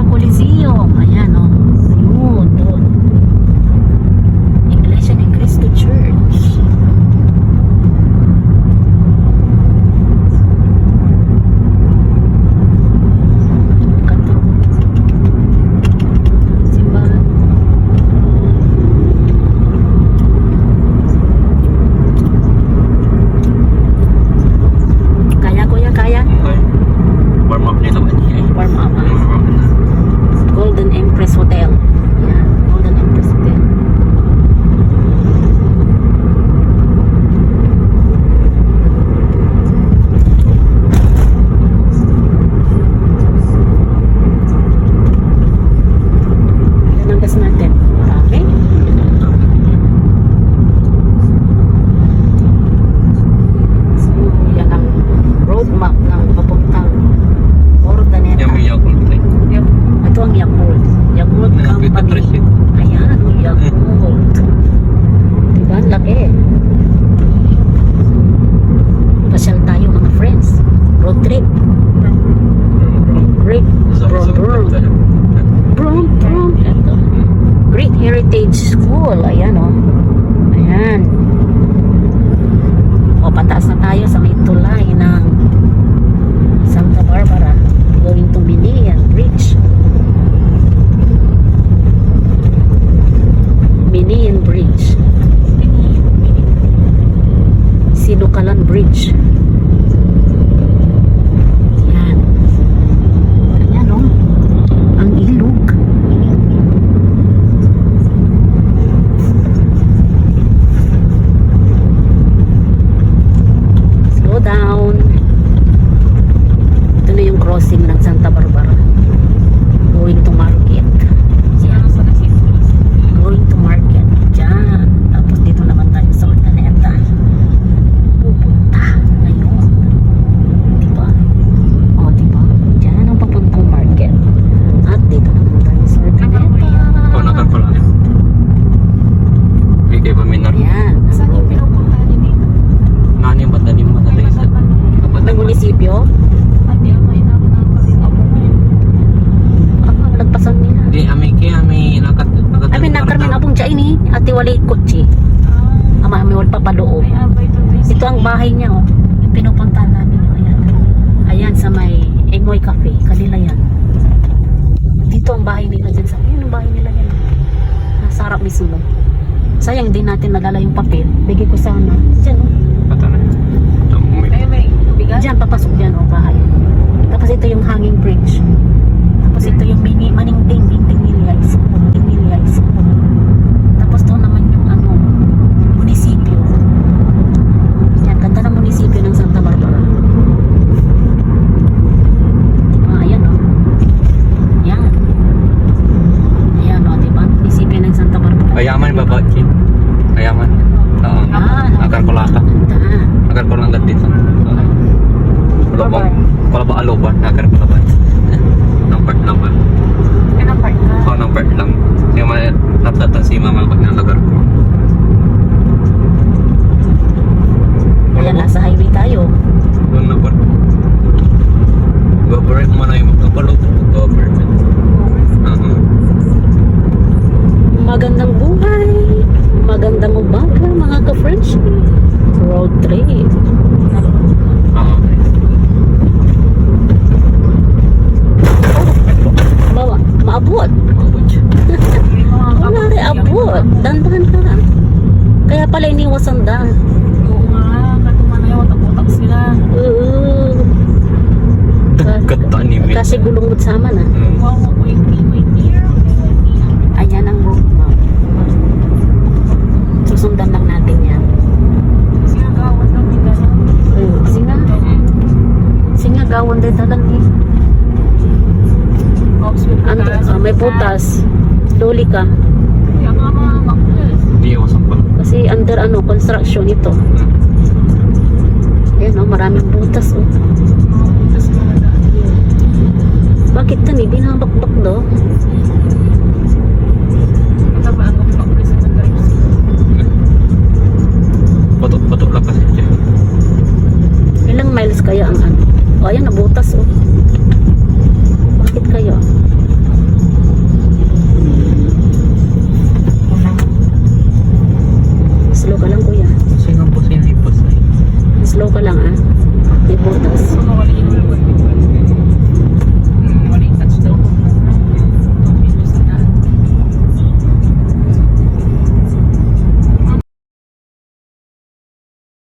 Coliseum. Ayan, oh. Ayun, doon. Iglesia ni Cristo Church. Kanto. Simbahan. Kaya, kuya, kaya? Okay. Warm up nila ba niya? Warm up. Ah. Warm up na. Golden Empress Hotel. Yan, Golden Empress Hotel. Yan ang gas natin. Marami. So, yan ang roadmap ng papuntang Ordaneta. Yung may Yakult eh. Ito ang Yakult. Yakult Nakapit na Company. 3 Ayan, ang Yakult. Diba? Ang laki. Pasyal tayo mga friends. Road trip. Great. Brum, brum. Brum, brum. Ito. Great Heritage School. Ayan, oh. Ayan. O, pataas na tayo sa may tulay ng Santa Barbara. Going to Bilian Bridge. Bilian Bridge. Sinukalan Bridge. Yan. Ayan, oh. Ang ilog. Slow down. Ito na yung crossing ng Santa Barbara. Going to market. Yan. Going to market. Diyan. Tapos dito naman tayo sa Ordaneta. Pupunta. Ayun. Diba? O, diba? Diyan ang papuntang market. At dito naman tayo sa Ordaneta. Ikaw na kan pala. May kayo ba minar? Ayan. Saan yung pinupunta niyo dito? Nani yung bata mo na tayo sa May munisipyo. Pati ang may nakapalito ako ngayon. Nagpasan nila. Di, may nakat. Ay, may nakarmin abong dyan ni. Ati walay kotse. Ama, may wal papaloob. May abay to tayo. Ito ang bahay niya, oh. Yung pinupuntahan namin. Oh. Ayan. Ayan, sa may Emoy Cafe. Kanila yan. Dito ang bahay nila dyan. Ayan ang bahay nila yan. Nasa harap mismo. Sayang din natin nadala yung papel. Bigay ko sana. Diyan, oh. Bata na. Ay, may bigas? Diyan, papasok dyan, oh, bahay. Tapos ito yung hanging bridge. Tapos ito yung mini maningting nila school. Nila school. Tapos doon naman yung ano, munisipyo. Yan, ganda ng munisipyo ng Santa Barbara. Ayan, oh. Yan. Ayan, oh, diba? Munisipyo ng Santa Barbara. Kayaman ba ba, Chin? Kayaman. Oo. Akan ko laka. Ganda. Akan ko lang dito. Kalau ba aloban, akan ko laban. Nang part lang ba? Anong part na? Oo, nang part lang. Yung mga natata si mama pag nalagar ko. Ayan, nasa highway tayo. Doon na po. Government mo na yung magkapalog. Government. Magandang buhay. Magandang umaga mga ka-French. Road trip. Maabot. Wala rin abot. Dandan ka. Kaya pala iniwasan daan. Oo nga, katuman na yun, taputak sila. Gata ni Mil. Kasi gulungod sama na. Wow, wait here. Ayan ang road map. Susundan lang natin yan. Sinagawan ng bigas. Singagawan din dalang eh. May putas. Loli ka. Kaya nga mga makles. Hindi iwasan pala. Kasi under construction ito. Ayan, oh, maraming butas, oh. Tapos mga daan. Bakit tan eh? Binabakbak do? Ito ba ang makles sa drives? Patok lang kasi siya. Ilang miles kaya ang ano? O, ayan, nabutas, oh. Bakit kaya? Slow ka lang ah. May butas. Mawali yung lagot.